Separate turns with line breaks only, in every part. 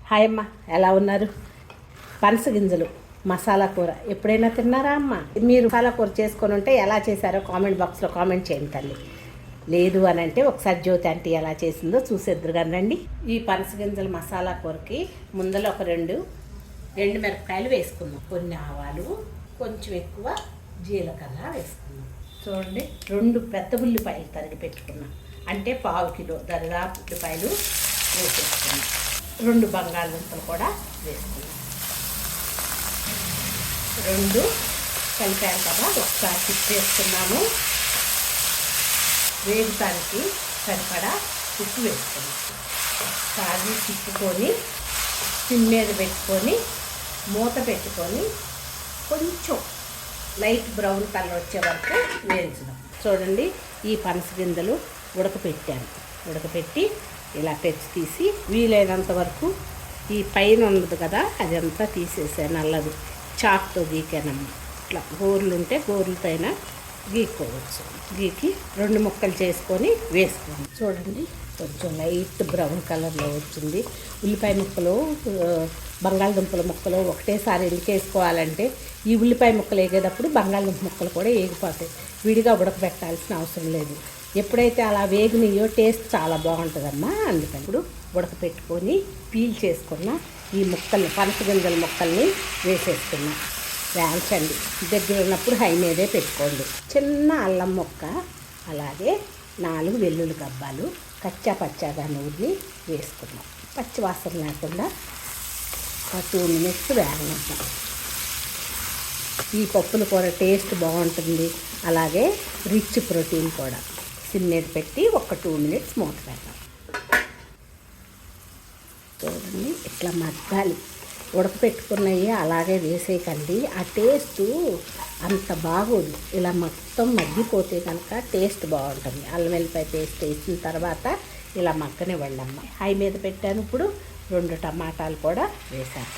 Hi అమ్మ, ఎలా ఉన్నారు? పనస గింజలు మసాలా కూర ఎప్పుడైనా తిన్నారా అమ్మ? మీరు మసాలా కూర చేసుకొని ఉంటే ఎలా చేశారో కామెంట్ బాక్స్లో కామెంట్ చేయండి తల్లి. లేదు అని అంటే ఒకసారి జ్యోతి ఆంటీ ఎలా చేసిందో చూసేద్దరు రండి. ఈ పనస గింజల మసాలా కూరకి ముందర ఒక రెండు మిరపకాయలు వేసుకుందాం, కొన్ని ఆవాలు, కొంచెం ఎక్కువ జీలకర్ర వేసుకుందాం. చూడండి, 2 పెద్ద ఉల్లిపాయలు తరిగి పెట్టుకున్నాం, అంటే 1/2 కిలో దరిదాపు ఉల్లిపాయలు వేసేసుకున్నాం. 2 బంగాళదుంపలు కూడా వేసుకున్నాం. 2 కలిపాను కదా, ఒకసారి తిప్పేసుకున్నాము. వేగటానికి సరిపడా ఉప్పు వేసుకున్నాం. ఒకసారి తిప్పుకొని సిమ్ మీద పెట్టుకొని మూత పెట్టుకొని కొంచెం లైట్ బ్రౌన్ కలర్ వచ్చే వరకు వేయించుదాం. చూడండి, ఈ పనస గింజలు ఉడకపెట్టి ఇలా తీసి వీలైనంత వరకు ఈ పైన ఉన్నది కదా అదంతా తీసేసాను. నల్లది చాక్తో గీకానమ్మ. ఇట్లా గోర్లు ఉంటే గోర్లపైన గీక్కోవచ్చు. గీకి 2 ముక్కలు చేసుకొని వేసుకోండి. చూడండి, కొంచెం లైట్ బ్రౌన్ కలర్లో వచ్చింది. ఉల్లిపాయ ముక్కలు, బంగాళదుంపల ముక్కలు ఒకటేసారి వేసుకోవాలంటే ఈ ఉల్లిపాయ ముక్కలు వేగేటప్పుడు బంగాళదుంప ముక్కలు కూడా వేగిపోతాయి. విడిగా ఉడకబెట్టాల్సిన అవసరం లేదు. ఎప్పుడైతే అలా వేగినాయో టేస్ట్ చాలా బాగుంటుందమ్మా. అందుకని ఇప్పుడు ఉడకపెట్టుకొని పీల్ చేసుకున్న ఈ ముక్కల్ని, పనస గింజల ముక్కల్ని వేసేసుకున్నా. వేయించండి, దగ్గర ఉన్నప్పుడు హై మీదే పెట్టుకోండి. చిన్న అల్లం ముక్క, అలాగే 4 వెల్లుల్లి గబ్బాలు కచ్చా పచ్చాగా నూరి వేసుకున్నాం. పచ్చి వాసన లేకుండా ఒక 2 మినిట్స్ వేగనిద్దాం. ఈ పప్పుల కూర టేస్ట్ బాగుంటుంది, అలాగే రిచ్ ప్రోటీన్ కూడా. సిమ్ మీద పెట్టి ఒక 2 మినిట్స్ మూత పెడతాం. చూడండి, ఇట్లా మగ్గాలి. ఉడకపెట్టుకున్నవి అలాగే వేసేయకండి, ఆ టేస్ట్ అంత బాగోదు. ఇలా మొత్తం మగ్గిపోతే కనుక టేస్ట్ బాగుంటుంది. అల్లం వెల్లిపాయ పేస్ట్ వేసిన తర్వాత ఇలా మగ్గనివ్వండి అమ్మ. హై మీద పెట్టాను. ఇప్పుడు 2 టమాటాలు కూడా వేసాను.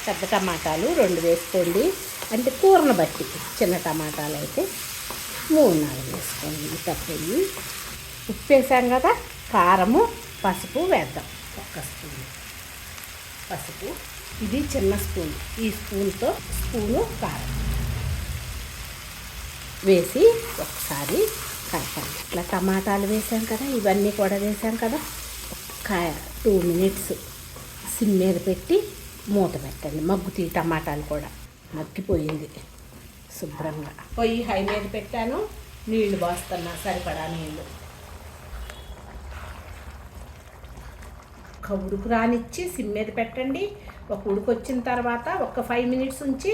పెద్ద టమాటాలు 2 వేసుకోండి, అంటే కూరను బట్టి. చిన్న టమాటాలు అయితే 3-4 వేసుకోండి. తప్పయి ఉప్పు వేసాం కదా, కారము పసుపు వేద్దాం. 1 స్పూన్ పసుపు, ఇది చిన్న స్పూన్, ఈ స్పూన్తో స్పూను కారం వేసి ఒకసారి కలపండి. ఇట్లా టమాటాలు వేసాం కదా, ఇవన్నీ కూడా వేసాం కదా, ఒక 2 మినిట్స్ సిమ్ మీద పెట్టి మూత పెట్టండి. మగ్గుతీ టమాటాలు కూడా మగ్గిపోయింది శుభ్రంగా. పొయ్యి హై మీద పెట్టాను, నీళ్లు పోస్తున్నా, సరిపడా నీళ్ళు. ఒక ఉడుకు రానిచ్చి సిమ్ మీద పెట్టండి. ఒక ఉడుకు వచ్చిన తర్వాత ఒక 5 మినిట్స్ ఉంచి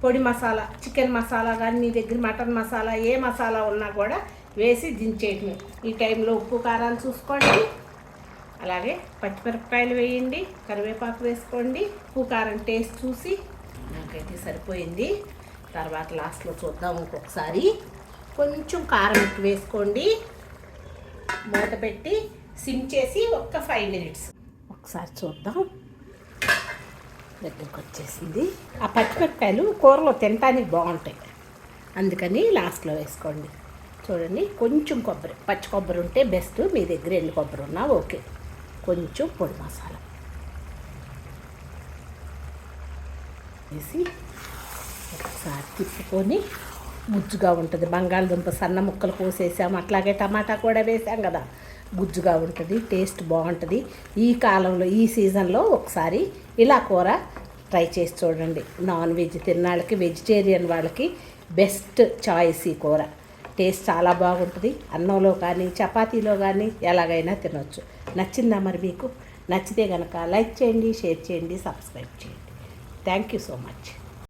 పొడి మసాలా, చికెన్ మసాలా కానీ మీ దగ్గర మటన్ మసాలా, ఏ మసాలా ఉన్నా కూడా వేసి దించేయటమే. ఈ టైంలో ఉప్పు కారాలు చూసుకోండి, అలాగే పచ్చిమిరపకాయలు వేయండి, కరివేపాకు వేసుకోండి. ఉప్పు కారం టేస్ట్ చూసి నాకైతే సరిపోయింది. తర్వాత లాస్ట్లో చూద్దాం ఇంకొకసారి. కొంచెం కారం ఎక్కువ వేసుకోండి. మూత పెట్టి సిమ్ చేసి ఒక 5 మినిట్స్ ఒకసారి చూద్దాం. దగ్గరికి వచ్చేసింది. ఆ పచ్చిమిరపకాయలు కూరలో తినడానికి బాగుంటాయి, అందుకని లాస్ట్లో వేసుకోండి. చూడండి, కొంచెం కొబ్బరి, పచ్చి కొబ్బరి ఉంటే బెస్ట్. మీ దగ్గర ఎండు కొబ్బరి ఉన్నా ఓకే. కొంచెం పొడి మసాలా వేసి ఒకసారి తిప్పుకొని, గుజ్జుగా ఉంటుంది. బంగాళదుంప సన్న ముక్కలు కోసేసాము, అట్లాగే టమాటా కూడా వేసాం కదా, గుజ్జుగా ఉంటుంది, టేస్ట్ బాగుంటుంది. ఈ కాలంలో, ఈ సీజన్లో ఒకసారి ఇలా కూర ట్రై చేసి చూడండి. నాన్ వెజ్ తిన్నాళ్ళకి, వెజిటేరియన్ వాళ్ళకి బెస్ట్ చాయిస్ ఈ కూర. టేస్ట్ చాలా బాగుంటుంది. అన్నంలో కానీ, చపాతీలో కానీ ఎలాగైనా తినొచ్చు. నచ్చిందా మరి మీకు? నచ్చితే కనుక లైక్ చేయండి, షేర్ చేయండి, సబ్స్క్రైబ్ చేయండి. Thank you so much.